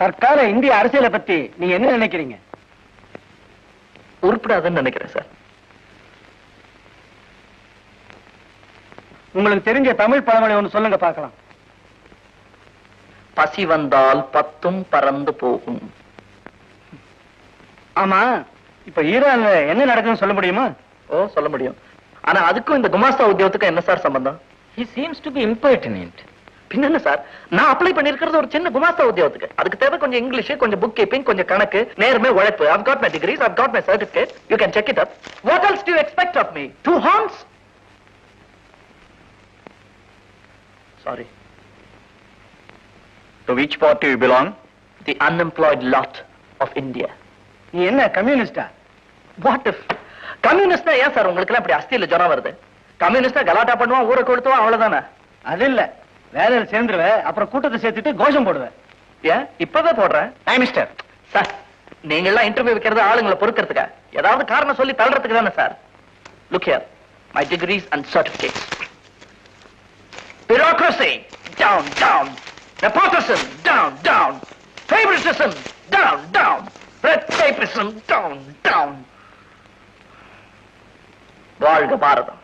தற்கால இந்திய அரசியலை பத்தி நீங்க என்ன நினைக்கிறீங்க? உருப்படாதுன்னு நினைக்கிறேன் சார். உங்களுக்கு தெரிஞ்ச தமிழ் பழமொழி ஒண்ணு சொல்லுங்க பார்க்கலாம். பசி வந்தால் பத்தும் பறந்து போகும். ஆமா, இப்ப ஈரான்ல என்ன நடக்குதுன்னு சொல்ல முடியுமா? ஓ, சொல்ல முடியும். ஆனா அதுக்கும் இந்த குமாஸ்தா உத்தியோகத்துக்கும் என்ன சார் சம்பந்தம்? He seems to be impertinent. பின்ன சார், நான் அப்ளை பண்ணிருக்கிறது ஒரு சின்ன குமாஸ்தா உத்தியோகத்துக்கு. அதுக்கு தேவை கொஞ்சம் இங்கிலீஷ், கொஞ்சம் புக் கீப்பிங், கொஞ்சம் கணக்கு, நேர்மை, உழைப்பு. I've got my degrees, I've got my certificate. You can check it up. What else do you expect of me? 2 horns? Sorry. To which party you belong? The unemployed lot of India. நீ என்ன கம்யூனிஸ்டா? What if? கம்யூனிஸ்டா ஏன் sir உங்களுக்கு எல்லாம் இப்படி அஸ்தியில ஜுரம் வருது? கம்யூனிஸ்டா கலாட்டா பண்ணுவான், ஊரை கொளுத்துவான், அவ்வளவுதானே? அது இல்ல, வேலையில சேர்ந்துருவேன், அப்புறம் கூட்டத்தை சேர்த்துட்டு கோஷம் போடுவேன். ஏன் இப்பவே போடுறேன்? மிஸ்டர் சார், நீங்க எல்லாம் இன்டர்வியூ வைக்கிறது ஆளுங்களை பொறுக்கிறதுக்கா? ஏதாவது காரணம் சொல்லி தள்ளுறதுக்கு தானே sir? Look here, my degrees and certificates. Bureaucracy, down, down. Nepotism, down, down. Favoritism, down, down. Red tapeism, down, down. வாழ்க பாரதம்.